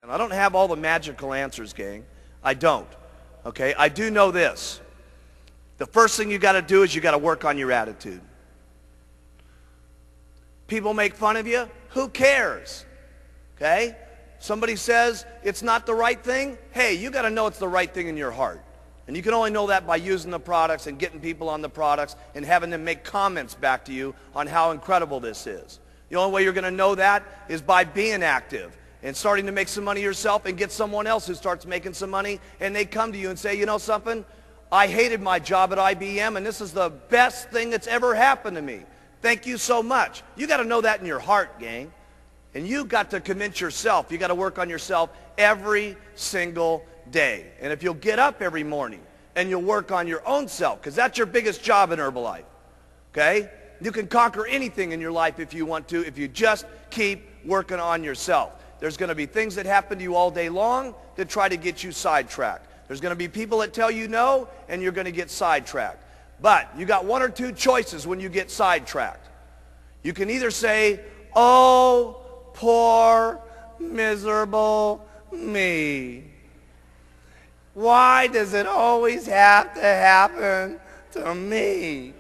And I don't have all the magical answers, gang. I don't. Okay? I do know this. The first thing you got to do is you got to work on your attitude. People make fun of you. Who cares? Okay? Somebody says it's not the right thing. Hey, you got to know it's the right thing in your heart. And you can only know that by using the products and getting people on the products and having them make comments back to you on how incredible this is. The only way you're going to know that is by being active and starting to make some money yourself and get someone else who starts making some money, and they come to you and say, you know something? I hated my job at IBM, and this is the best thing that's ever happened to me. Thank you so much. You got to know that in your heart, gang. And you got to convince yourself. You got to work on yourself every single day. And if you'll get up every morning and you'll work on your own self, because that's your biggest job in Herbalife, okay? You can conquer anything in your life if you want to, if you just keep working on yourself. There's going to be things that happen to you all day long that try to get you sidetracked. There's going to be people that tell you no, and you're going to get sidetracked. But you got one or two choices when you get sidetracked. You can either say, oh, poor, miserable me. Why does it always have to happen to me?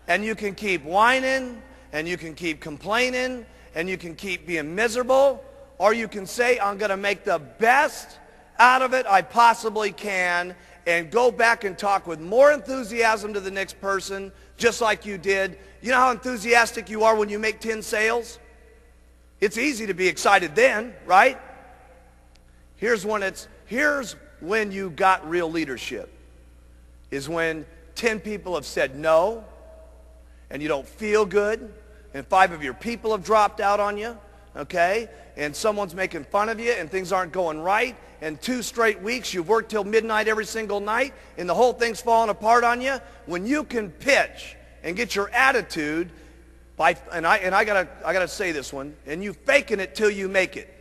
And you can keep whining, and you can keep complaining, and you can keep being miserable, or you can say, I'm going to make the best out of it I possibly can, and go back and talk with more enthusiasm to the next person, just like you did. You know how enthusiastic you are when you make 10 sales? It's easy to be excited then, right? Here's when you got real leadership, is when 10 people have said no, and you don't feel good, and 5 of your people have dropped out on you, okay? And someone's making fun of you, and things aren't going right, and 2 straight weeks you've worked till midnight every single night, and the whole thing's falling apart on you. When you can pitch and get your attitude, and I gotta say this one, and you faking it till you make it,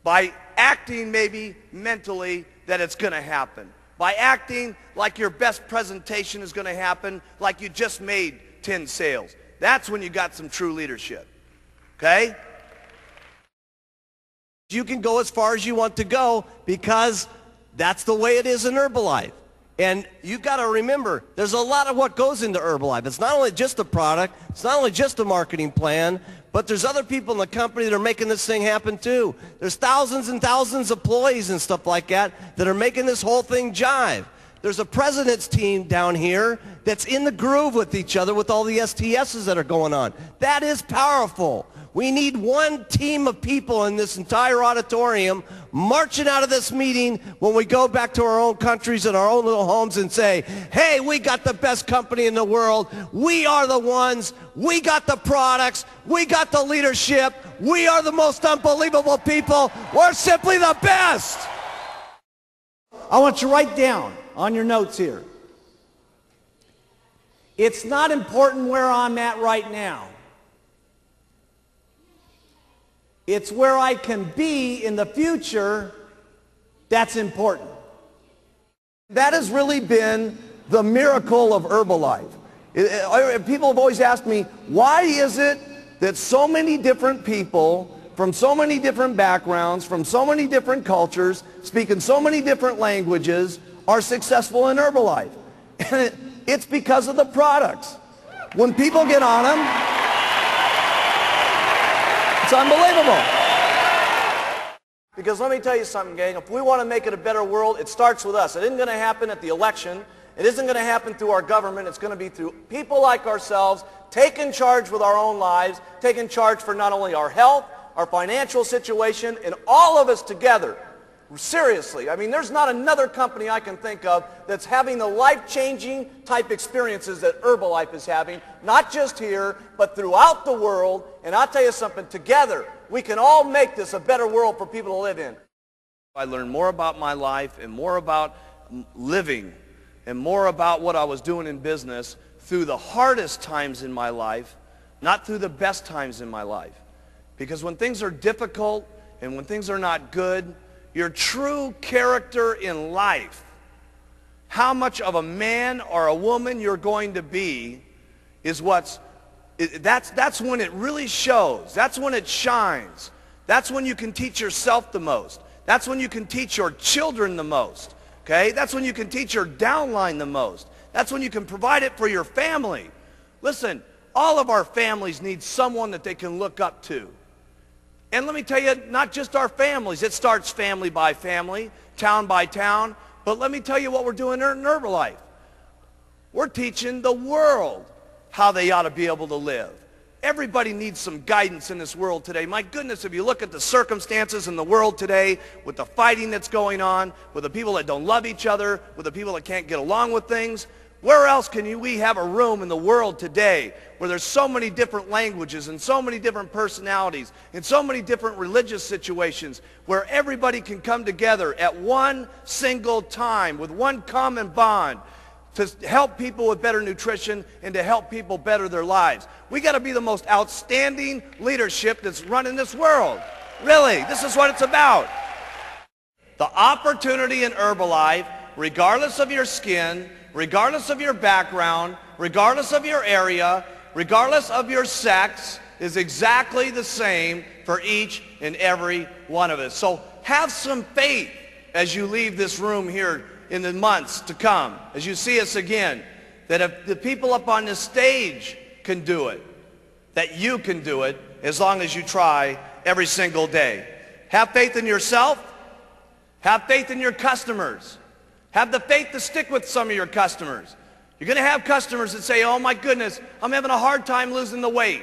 by acting maybe mentally that it's going to happen, by acting like your best presentation is going to happen, like you just made 10 sales. That's when you got some true leadership, okay? You can go as far as you want to go because that's the way it is in Herbalife. And you've got to remember, there's a lot of what goes into Herbalife. It's not only just the product, it's not only just a marketing plan, but there's other people in the company that are making this thing happen too. There's thousands and thousands of employees and stuff like that that are making this whole thing jive. There's a president's team down here that's in the groove with each other with all the STSs that are going on. That is powerful. We need one team of people in this entire auditorium marching out of this meeting when we go back to our own countries and our own little homes and say, hey, we got the best company in the world. We are the ones. We got the products. We got the leadership. We are the most unbelievable people. We're simply the best. I want you to write down on your notes here. It's not important where I'm at right now. It's where I can be in the future that's important. That has really been the miracle of Herbalife. People have always asked me, why is it that so many different people from so many different backgrounds, from so many different cultures, speaking so many different languages, are successful in Herbalife? And it's because of the products. When people get on them, it's unbelievable. Because let me tell you something, gang. If we want to make it a better world, it starts with us. It isn't going to happen at the election. It isn't going to happen through our government. It's going to be through people like ourselves, taking charge with our own lives, taking charge for not only our health, our financial situation, and all of us together. Seriously, I mean, there's not another company I can think of that's having the life-changing type experiences that Herbalife is having, not just here, but throughout the world. And I'll tell you something, together, we can all make this a better world for people to live in. I learned more about my life and more about living and more about what I was doing in business through the hardest times in my life, not through the best times in my life. Because when things are difficult and when things are not good, your true character in life, how much of a man or a woman you're going to be, is that's when it really shows. That's when it shines. That's when you can teach yourself the most. That's when you can teach your children the most. Okay? That's when you can teach your downline the most. That's when you can provide it for your family. Listen, all of our families need someone that they can look up to. And let me tell you, not just our families. It starts family by family, town by town. But let me tell you what we're doing in Herbalife. We're teaching the world how they ought to be able to live. Everybody needs some guidance in this world today. My goodness, if you look at the circumstances in the world today, with the fighting that's going on, with the people that don't love each other, with the people that can't get along with things, where else can we have a room in the world today where there's so many different languages and so many different personalities and so many different religious situations where everybody can come together at one single time with one common bond to help people with better nutrition and to help people better their lives? We got to be the most outstanding leadership that's running this world. Really, this is what it's about. The opportunity in Herbalife, regardless of your skin, regardless of your background, regardless of your area, regardless of your sex, is exactly the same for each and every one of us. So have some faith as you leave this room here in the months to come, as you see us again, that if the people up on this stage can do it, that you can do it as long as you try every single day. Have faith in yourself. Have faith in your customers. Have the faith to stick with some of your customers. You're going to have customers that say, oh my goodness, I'm having a hard time losing the weight.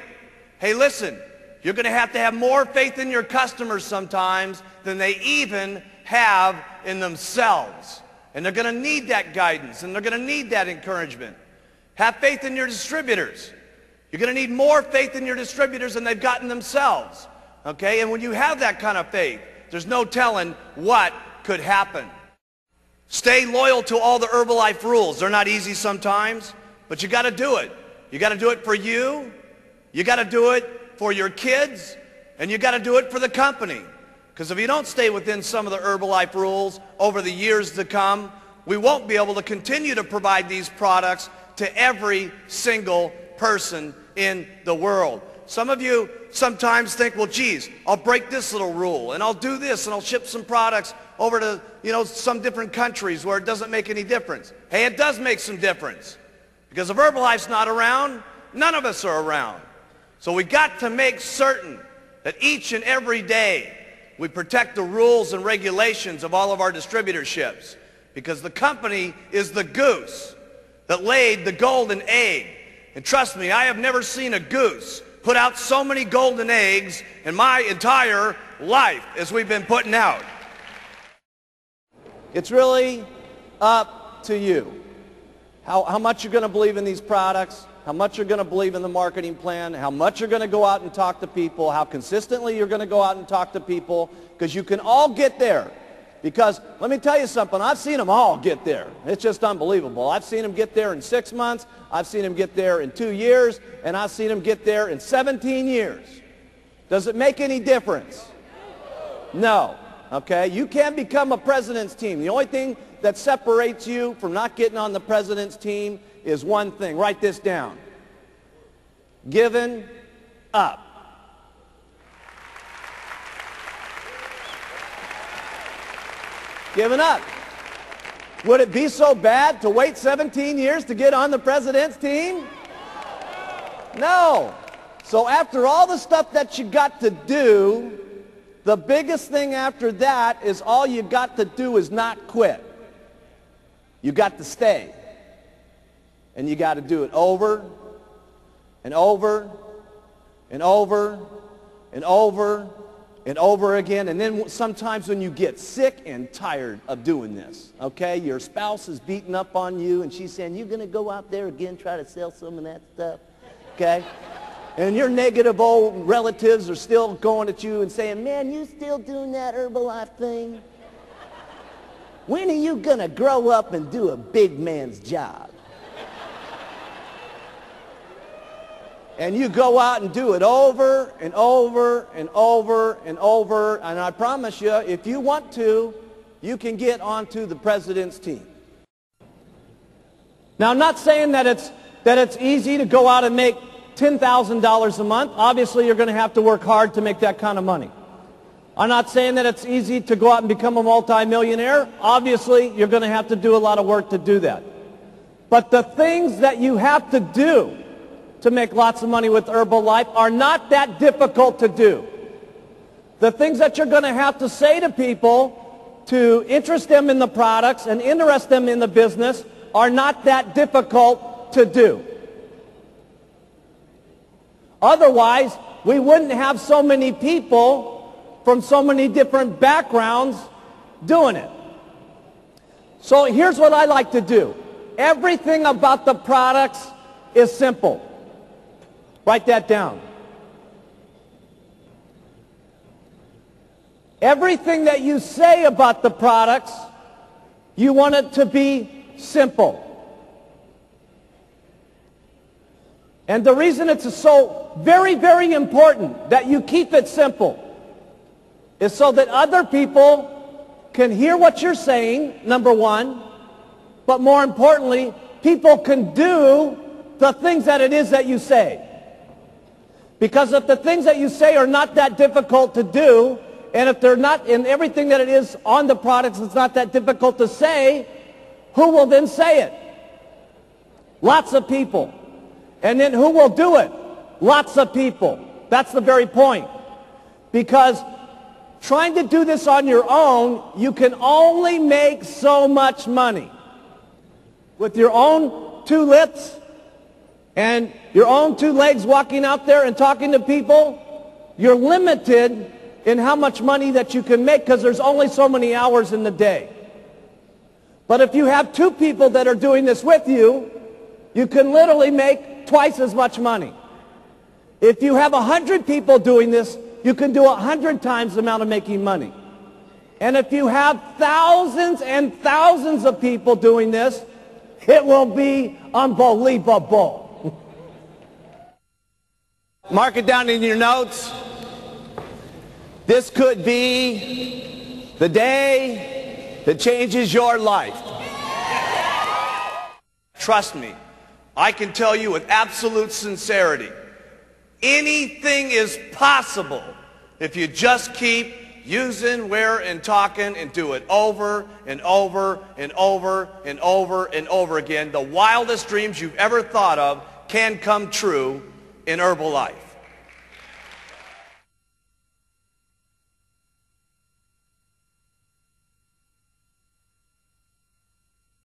Hey, listen, you're going to have more faith in your customers sometimes than they even have in themselves. And they're going to need that guidance, and they're going to need that encouragement. Have faith in your distributors. You're going to need more faith in your distributors than they've gotten themselves. Okay? And when you have that kind of faith, there's no telling what could happen. Stay loyal to all the Herbalife rules. They're not easy sometimes, but you got to do it. You got to do it for you. You got to do it for your kids, and you got to do it for the company. Because if you don't stay within some of the Herbalife rules over the years to come, we won't be able to continue to provide these products to every single person in the world. Some of you sometimes think, well, geez, I'll break this little rule, and I'll do this, and I'll ship some products over to, some different countries where it doesn't make any difference. Hey, it does make some difference. Because if Herbalife's not around, none of us are around. So we got to make certain that each and every day we protect the rules and regulations of all of our distributorships. Because the company is the goose that laid the golden egg. And trust me, I have never seen a goose put out so many golden eggs in my entire life as we've been putting out. It's really up to you. How much you're going to believe in these products, how much you're going to believe in the marketing plan, how much you're going to go out and talk to people, how consistently you're going to go out and talk to people, because you can all get there. Because let me tell you something, I've seen them all get there. It's just unbelievable. I've seen them get there in 6 months, I've seen them get there in 2 years, and I've seen them get there in 17 years. Does it make any difference? No. Okay? You can't become a president's team. The only thing that separates you from not getting on the president's team is one thing. Write this down. Giving up. Giving up. Would it be so bad to wait 17 years to get on the president's team? No. So after all the stuff that you got to do, the biggest thing after that is all you got to do is not quit. You got to stay. And you got to do it over and over and over and over and over again. And then sometimes when you get sick and tired of doing this, okay, your spouse is beating up on you and she's saying, you're going to go out there again, try to sell some of that stuff, okay? And your negative old relatives are still going at you and saying, man, you still doing that Herbalife thing? When are you going to grow up and do a big man's job? And you go out and do it over and over and over and over. And I promise you, if you want to, you can get onto the president's team. Now, I'm not saying that it's easy to go out and make $10,000 a month. Obviously, you're going to have to work hard to make that kind of money. I'm not saying that it's easy to go out and become a multimillionaire. Obviously, you're going to have to do a lot of work to do that. But the things that you have to do to make lots of money with Herbalife are not that difficult to do. The things that you're going to have to say to people to interest them in the products and interest them in the business are not that difficult to do. Otherwise, we wouldn't have so many people from so many different backgrounds doing it. So here's what I like to do. Everything about the products is simple. Write that down. Everything that you say about the products, you want it to be simple. And the reason it's so very, very important that you keep it simple is so that other people can hear what you're saying, number one, but more importantly, people can do the things that it is that you say. Because if the things that you say are not that difficult to do, and if they're not in everything that it is on the products, it's not that difficult to say, who will then say it? Lots of people. And then who will do it? Lots of people. That's the very point. Because trying to do this on your own, you can only make so much money. With your own two lips and your own two legs walking out there and talking to people, you're limited in how much money that you can make because there's only so many hours in the day. But if you have two people that are doing this with you, you can literally make twice as much money. If you have 100 people doing this, you can do 100 times the amount of making money. And if you have thousands and thousands of people doing this, it will be unbelievable. Mark it down in your notes. This could be the day that changes your life. Trust me, I can tell you with absolute sincerity, anything is possible if you just keep using, where, and talking and do it over and over and over and over and over again. The wildest dreams you've ever thought of can come true in Herbalife.